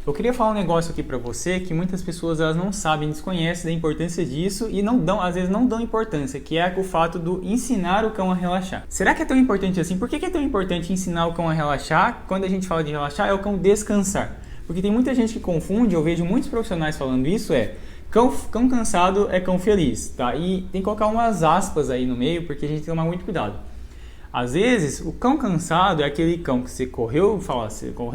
Eu queria falar um negócio aqui para você que muitas pessoas elas não sabem, desconhecem da importância disso e não dão, às vezes não dão importância, que é o fato do ensinar o cão a relaxar. Será que é tão importante assim? Por que é tão importante ensinar o cão a relaxar? Quando a gente fala de relaxar, é o cão descansar. Porque tem muita gente que confunde, eu vejo muitos profissionais falando isso, cão cansado é cão feliz, tá? E tem que colocar umas aspas aí no meio, porque a gente tem que tomar muito cuidado. Às vezes, o cão cansado é aquele cão que você correu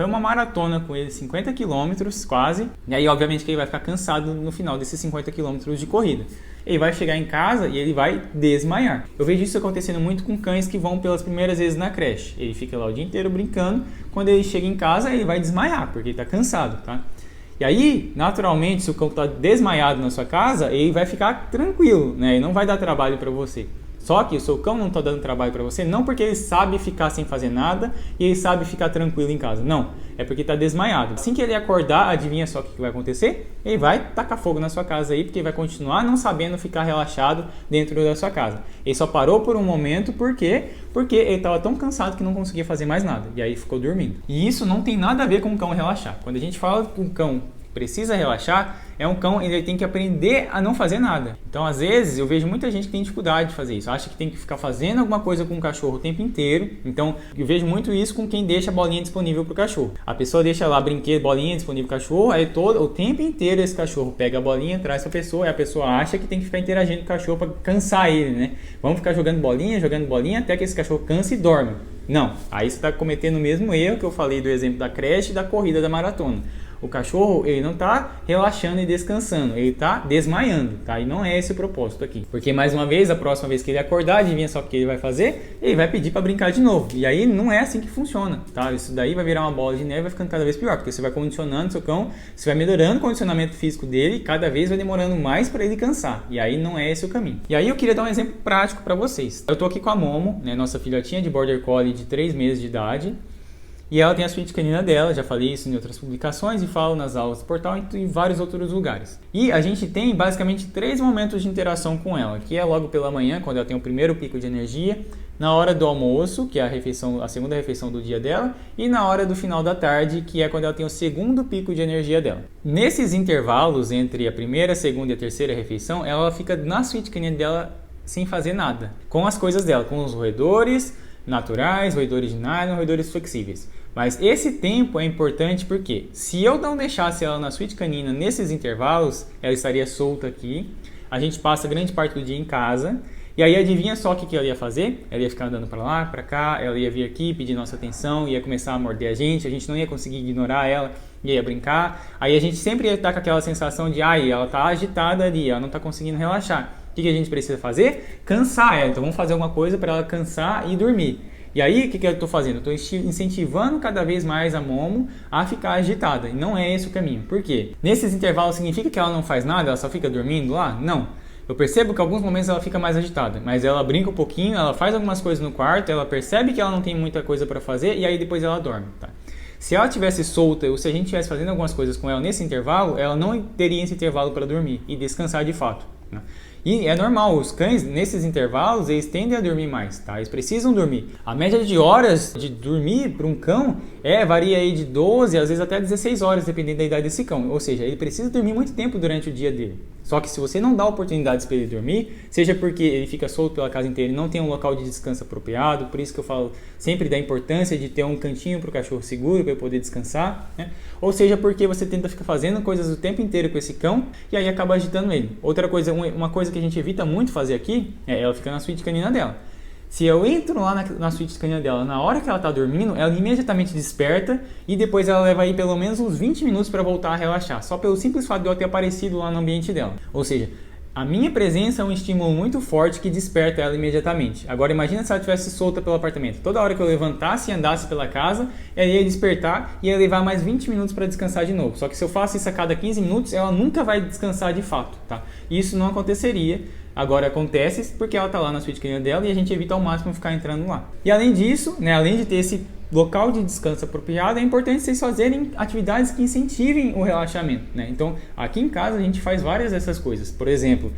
uma maratona com ele, 50 km quase, e aí obviamente que ele vai ficar cansado no final desses 50 km de corrida. Ele vai chegar em casa e ele vai desmaiar. Eu vejo isso acontecendo muito com cães que vão pelas primeiras vezes na creche. Ele fica lá o dia inteiro brincando, quando ele chega em casa ele vai desmaiar, porque ele está cansado, tá? E aí, naturalmente, se o cão está desmaiado na sua casa, ele vai ficar tranquilo, né? Ele não vai dar trabalho para você. Só que o seu cão não está dando trabalho para você, não porque ele sabe ficar sem fazer nada e ele sabe ficar tranquilo em casa. Não, é porque está desmaiado. Assim que ele acordar, adivinha só o que vai acontecer? Ele vai tacar fogo na sua casa aí, porque ele vai continuar não sabendo ficar relaxado dentro da sua casa. Ele só parou por um momento, por quê? Porque ele estava tão cansado que não conseguia fazer mais nada. E aí ficou dormindo. E isso não tem nada a ver com o cão relaxar. Quando a gente fala que um cão precisa relaxar, é um cão, ele tem que aprender a não fazer nada. Então, às vezes, eu vejo muita gente que tem dificuldade de fazer isso. Acha que tem que ficar fazendo alguma coisa com o cachorro o tempo inteiro. Então, eu vejo muito isso com quem deixa a bolinha disponível para o cachorro. A pessoa deixa lá brinquedo, bolinha disponível para o cachorro, aí o tempo inteiro esse cachorro pega a bolinha, traz para a pessoa, e a pessoa acha que tem que ficar interagindo com o cachorro para cansar ele, né? Vamos ficar jogando bolinha, até que esse cachorro canse e dorme. Não, aí você está cometendo o mesmo erro que eu falei do exemplo da creche e da corrida da maratona. O cachorro, ele não está relaxando e descansando, ele está desmaiando, tá? E não é esse o propósito aqui. Porque, mais uma vez, a próxima vez que ele acordar, adivinha só o que ele vai fazer? Ele vai pedir para brincar de novo. E aí não é assim que funciona, tá? Isso daí vai virar uma bola de neve e vai ficando cada vez pior, porque você vai condicionando seu cão, você vai melhorando o condicionamento físico dele e cada vez vai demorando mais para ele cansar. E aí não é esse o caminho. E aí eu queria dar um exemplo prático para vocês. Eu tô aqui com a Momo, né, nossa filhotinha de Border Collie de 3 meses de idade. E ela tem a suíte canina dela, já falei isso em outras publicações e falo nas aulas do portal e em vários outros lugares. E a gente tem basicamente 3 momentos de interação com ela, que é logo pela manhã, quando ela tem o primeiro pico de energia, na hora do almoço, que é a segunda refeição do dia dela, e na hora do final da tarde, que é quando ela tem o segundo pico de energia dela. Nesses intervalos entre a primeira, segunda e a terceira refeição, ela fica na suíte canina dela sem fazer nada, com as coisas dela, com os roedores naturais, roedores de nylon, roedores flexíveis. Mas esse tempo é importante porque se eu não deixasse ela na suíte canina nesses intervalos, ela estaria solta aqui, a gente passa grande parte do dia em casa, e aí adivinha só o que ela ia fazer? Ela ia ficar andando para lá, para cá, ela ia vir aqui pedir nossa atenção, ia começar a morder a gente não ia conseguir ignorar ela, ia brincar, aí a gente sempre ia estar com aquela sensação de ela está agitada ali, ela não está conseguindo relaxar. O que a gente precisa fazer? Cansar ela. Então vamos fazer alguma coisa para ela cansar e dormir. E aí o que eu estou fazendo? Eu estou incentivando cada vez mais a Momo a ficar agitada. E não é esse o caminho. Por quê? Nesses intervalos significa que ela não faz nada? Ela só fica dormindo lá? Não. Eu percebo que em alguns momentos ela fica mais agitada. Mas ela brinca um pouquinho, ela faz algumas coisas no quarto, ela percebe que ela não tem muita coisa para fazer e aí depois ela dorme. Tá? Se ela tivesse solta ou se a gente estivesse fazendo algumas coisas com ela nesse intervalo, ela não teria esse intervalo para dormir e descansar de fato. Né? E é normal, os cães, nesses intervalos, eles tendem a dormir mais, tá? Eles precisam dormir. A média de horas de dormir para um cão varia aí de 12, às vezes até 16 horas, dependendo da idade desse cão. Ou seja, ele precisa dormir muito tempo durante o dia dele. Só que se você não dá oportunidades para ele dormir, seja porque ele fica solto pela casa inteira e não tem um local de descanso apropriado, por isso que eu falo sempre da importância de ter um cantinho para o cachorro seguro para ele poder descansar, né? Ou seja porque você tenta ficar fazendo coisas o tempo inteiro com esse cão e aí acaba agitando ele. Outra coisa, uma coisa que a gente evita muito fazer aqui é ela ficar na suíte canina dela. Se eu entro lá na suíte canina dela, na hora que ela está dormindo, ela imediatamente desperta e depois ela leva aí pelo menos uns 20 minutos para voltar a relaxar, só pelo simples fato de eu ter aparecido lá no ambiente dela. Ou seja, a minha presença é um estímulo muito forte que desperta ela imediatamente. Agora imagina se ela estivesse solta pelo apartamento. Toda hora que eu levantasse e andasse pela casa, ela ia despertar e ia levar mais 20 minutos para descansar de novo. Só que se eu faço isso a cada 15 minutos, ela nunca vai descansar de fato, tá? E isso não aconteceria. Agora acontece porque ela está lá na suíte canina dela e a gente evita ao máximo ficar entrando lá. E além disso, né, além de ter esse local de descanso apropriado, é importante vocês fazerem atividades que incentivem o relaxamento, né? Então, aqui em casa a gente faz várias dessas coisas. Por exemplo,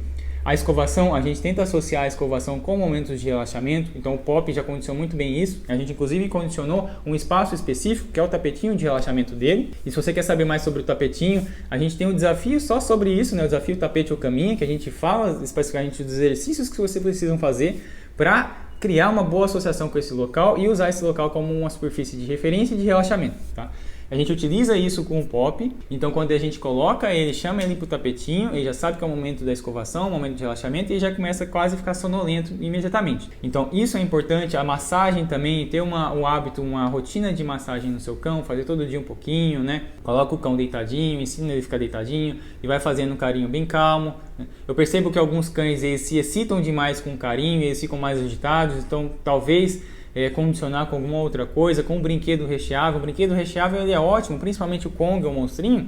A escovação, a gente tenta associar a escovação com momentos de relaxamento, então o POP já condicionou muito bem isso. A gente inclusive condicionou um espaço específico, que é o tapetinho de relaxamento dele. E se você quer saber mais sobre o tapetinho, a gente tem um desafio só sobre isso, né? O desafio tapete ou caminha, que a gente fala especificamente dos exercícios que você precisa fazer para criar uma boa associação com esse local e usar esse local como uma superfície de referência e de relaxamento, tá? A gente utiliza isso com o POP, então quando a gente coloca ele, chama ele para o tapetinho, ele já sabe que é o momento da escovação, o momento de relaxamento, e ele já começa quase a ficar sonolento imediatamente. Então isso é importante, a massagem também, ter um hábito, uma rotina de massagem no seu cão, fazer todo dia um pouquinho, né? Coloca o cão deitadinho, ensina ele a ficar deitadinho e vai fazendo um carinho bem calmo. Eu percebo que alguns cães eles se excitam demais com carinho, eles ficam mais agitados, então talvez condicionar com alguma outra coisa, com um brinquedo recheável. O brinquedo recheável ele é ótimo, principalmente o Kong ou o monstrinho,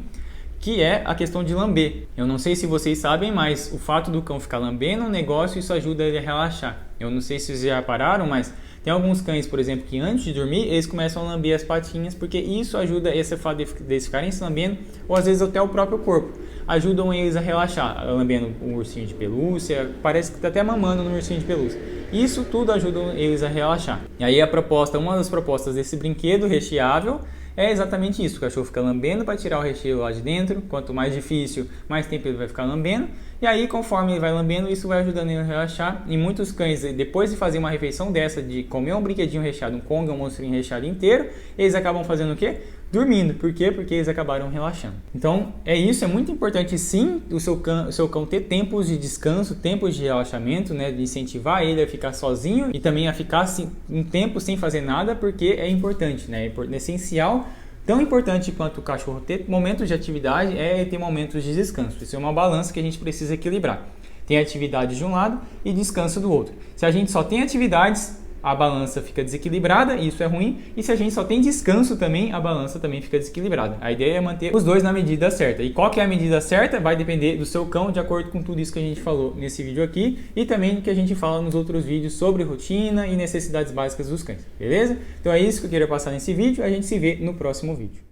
que é a questão de lamber. Eu não sei se vocês sabem, mas o fato do cão ficar lambendo um negócio, isso ajuda ele a relaxar. Eu não sei se vocês já pararam, mas tem alguns cães, por exemplo, que antes de dormir, eles começam a lamber as patinhas, porque isso ajuda esse fato deles ficarem se lambendo, ou às vezes até o próprio corpo. Ajudam eles a relaxar, lambendo um ursinho de pelúcia, parece que está até mamando no ursinho de pelúcia. Isso tudo ajuda eles a relaxar. E aí uma das propostas desse brinquedo recheável é exatamente isso. O cachorro fica lambendo para tirar o recheio lá de dentro. Quanto mais difícil, mais tempo ele vai ficar lambendo. E aí, conforme ele vai lambendo, isso vai ajudando ele a relaxar. E muitos cães, depois de fazer uma refeição dessa, de comer um brinquedinho recheado, um Kong, um monstrinho recheado inteiro, eles acabam fazendo o quê? Dormindo. Por quê? Porque eles acabaram relaxando. Então, é isso. É muito importante, sim, o seu cão ter tempos de descanso, tempos de relaxamento, né? De incentivar ele a ficar sozinho e também a ficar assim, um tempo sem fazer nada, porque é importante, né? É essencial. Tão importante quanto o cachorro ter momentos de atividade é ter momentos de descanso. Isso é uma balança que a gente precisa equilibrar. Tem atividade de um lado e descanso do outro. Se a gente só tem atividades, a balança fica desequilibrada, e isso é ruim. E se a gente só tem descanso também, a balança também fica desequilibrada. A ideia é manter os dois na medida certa. E qual que é a medida certa? Vai depender do seu cão, de acordo com tudo isso que a gente falou nesse vídeo aqui e também do que a gente fala nos outros vídeos sobre rotina e necessidades básicas dos cães, beleza? Então é isso que eu queria passar nesse vídeo, a gente se vê no próximo vídeo.